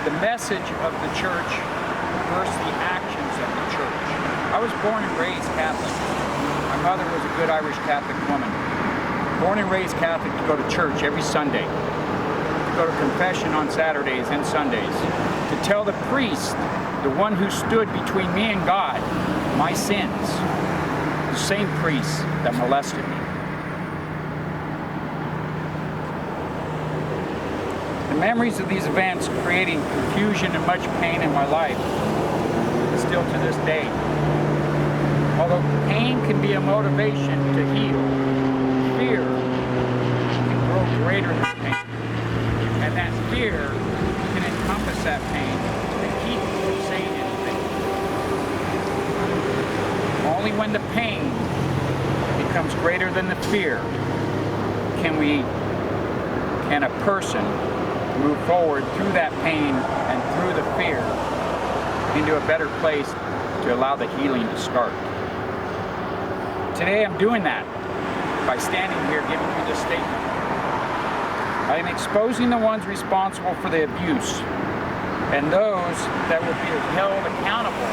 the message of the church versus the actions of the church. I was born and raised Catholic. My mother was a good Irish Catholic woman. Born and raised Catholic to go to church every Sunday, to go to confession on Saturdays and Sundays, to tell the priest, the one who stood between me and God, my sins, the same priest that molested me. The memories of these events creating confusion and much pain in my life still to this day. Although pain can be a motivation to heal, fear can grow greater than pain. And that fear can encompass that pain to keep you from saying anything. Only when the pain becomes greater than the fear can a person move forward through that pain and through the fear into a better place to allow the healing to start. Today I'm doing that by standing here giving you this statement. I am exposing the ones responsible for the abuse and those that will be held accountable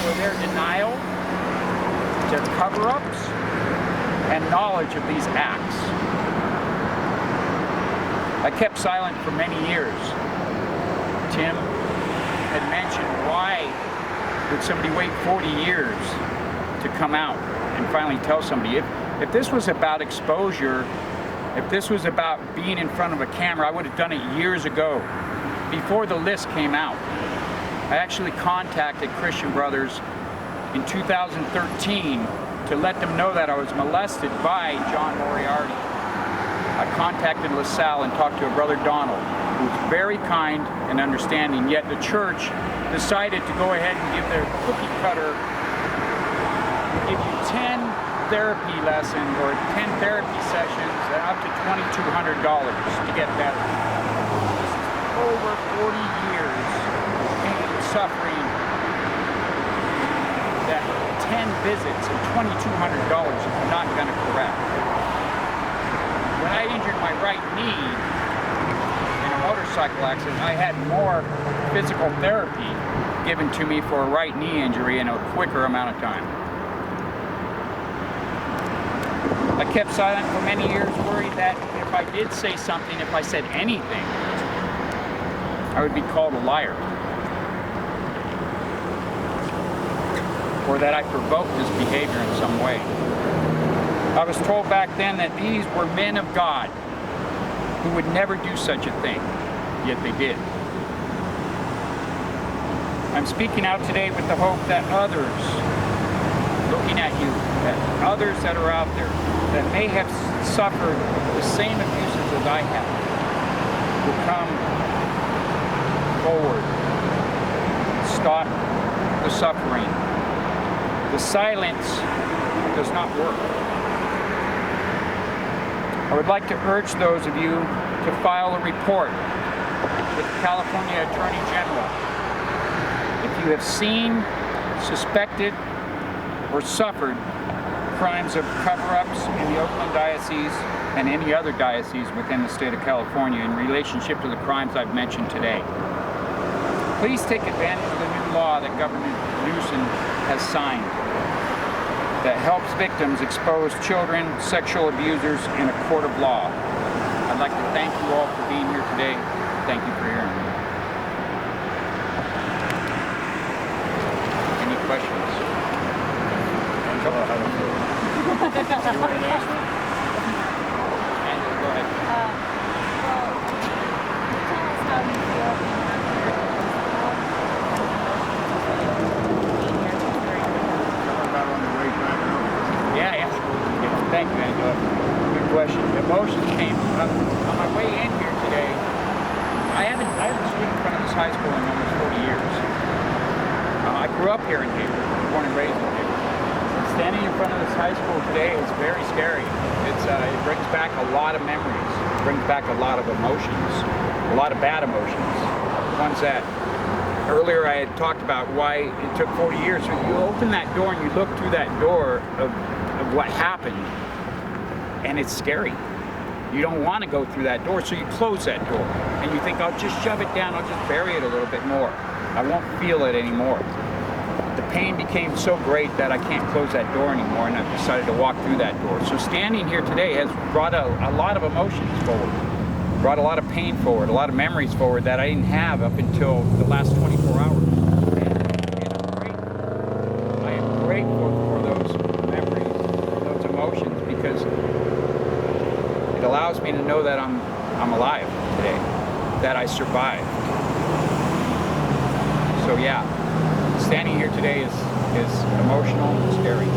for their denial, their cover-ups, and knowledge of these acts. I kept silent for many years. Tim had mentioned, why would somebody wait 40 years to come out and finally tell somebody? If this was about exposure, if this was about being in front of a camera, I would have done it years ago, before the list came out. I actually contacted Christian Brothers in 2013 to let them know that I was molested by John Moriarty. I contacted LaSalle and talked to a brother Donald, who was very kind and understanding, yet the church decided to go ahead and give their cookie cutter, give you 10 therapy lessons or 10 therapy sessions at up to $2,200 to get better. This is over 40 years of pain and suffering, that 10 visits and $2,200 is not going to correct. When I injured my right knee in a motorcycle accident, I had more physical therapy given to me for a right knee injury in a quicker amount of time. I kept silent for many years, worried that if I did say something, if I said anything, I would be called a liar. Or that I provoked this behavior in some way. I was told back then that these were men of God who would never do such a thing, yet they did. I'm speaking out today with the hope that others looking at you, that others that are out there that may have suffered the same abuses as I have will come forward, stop the suffering. The silence does not work. I would like to urge those of you to file a report with the California Attorney General if you have seen, suspected, or suffered crimes of cover-ups in the Oakland Diocese and any other diocese within the state of California in relationship to the crimes I've mentioned today. Please take advantage of the new law that Governor Newsom has signed that helps victims expose children, sexual abusers in a court of law. I'd like to thank you all for being here today. Thank you for hearing me. Any questions? Angela, go ahead. Tell us how you feel. Thank you, Angela. Good question. Emotions came up on my way in here today. I haven't stood in front of this high school in almost 40 years. I grew up here in Hayward, born and raised in Hayward. Standing in front of this high school today is very scary. It brings back a lot of memories. It brings back a lot of emotions, a lot of bad emotions. Ones that earlier I had talked about why it took 40 years. So you open that door and you look through that door of what happened, and it's scary. You don't want to go through that door, so you close that door. And you think, I'll just shove it down, I'll just bury it a little bit more. I won't feel it anymore. The pain became so great that I can't close that door anymore, and I've decided to walk through that door. So standing here today has brought a lot of emotions forward, brought a lot of pain forward, a lot of memories forward that I didn't have up until the last 24 hours. And I am grateful for those memories, those emotions, because it allows me to know that I'm alive today, that I survived. So yeah, standing here today is emotional and scary,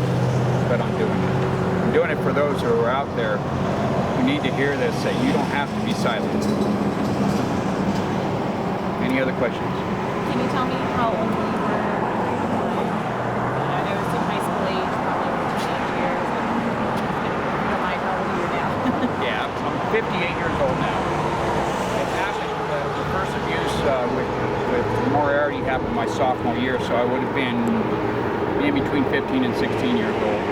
but I'm doing it. I'm doing it for those who are out there who need to hear this, that you don't have to be silent. Any other questions? Can you tell me how old you were? I know it's in high school age, probably teenage years. You don't mind how old are you now? Yeah, I'm 58 years old now. It happened, the first abuse with Moriarty happened my sophomore year, so I would have been in between 15 and 16 years old.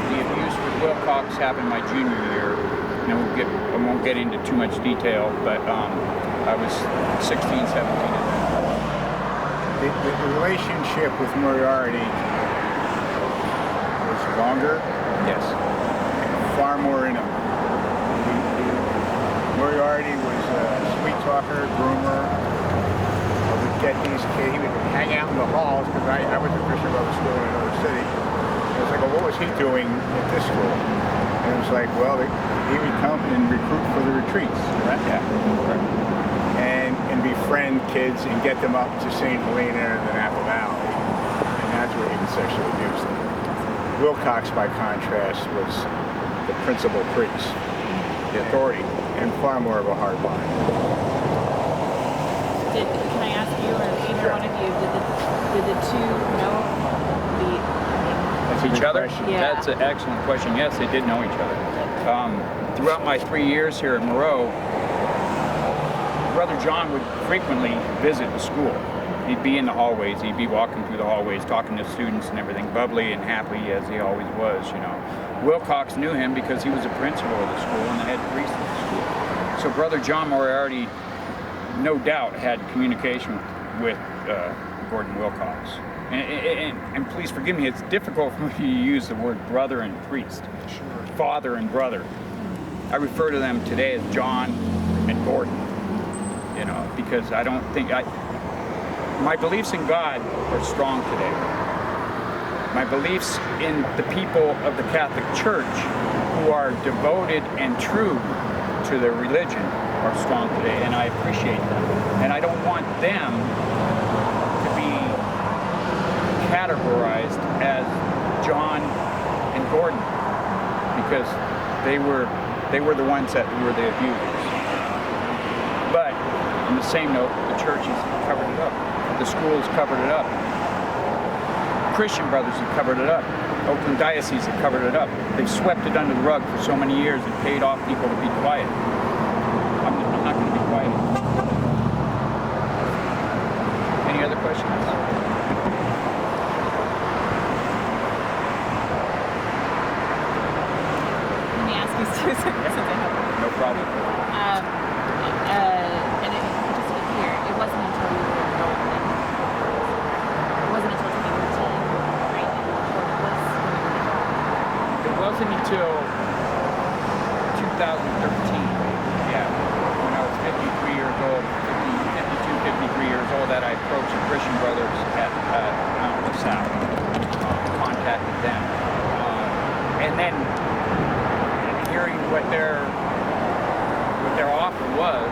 The abuse with Wilcox happened my junior year. I won't get into too much detail, but I was 16, 17 at that time. The relationship with Moriarty was longer, Yes. far more intimate. Moriarty was a sweet talker, groomer. Would get these kids, he would hang out in the halls, because I was a Christian Brother school in another city. It was like, well, what was he doing at this school? And it was like, well, he would come and recruit for the retreats, right? Yeah. Right. And befriend kids and get them up to St. Helena and then Apple Valley. And that's where he would sexually abuse them. Wilcox, by contrast, was the principal priest, the authority, and far more of a hard line. Can I ask you, or either Sure. one of you, did the two know That's a Each good other? question. Yeah. That's an excellent question. Yes, they did know each other. Throughout my 3 years here at Moreau, Brother John would frequently visit the school. He'd be in the hallways. He'd be walking through the hallways, talking to students and everything, bubbly and happy as he always was, you know. Wilcox knew him because he was the principal of the school and the head priest of the school. So Brother John Moriarty, no doubt, had communication with Gordon Wilcox. And please forgive me, it's difficult for me to use the word brother and priest, father and brother. I refer to them today as John and Gordon, you know, because I don't think, my beliefs in God are strong today. My beliefs in the people of the Catholic Church who are devoted and true to their religion are strong today, and I appreciate them. And I don't want them to be categorized as John and Gordon, because they were the ones that were the abusers. But on the same note, the churches covered it up. The schools covered it up. Christian brothers have covered it up. Oakland Diocese have covered it up. They've swept it under the rug for so many years and paid off people to be quiet. I'm not going to be quiet. Any other questions? Let me ask you, Susan, since I have No problem. and just to be clear, it wasn't until you were an adult that it wasn't until 2013, right? It wasn't until 2013, yeah, when I was 53 years old, 53 years old, that I approached the Christian brothers at Mount LaSalle, contacted them, and then hearing what their offer was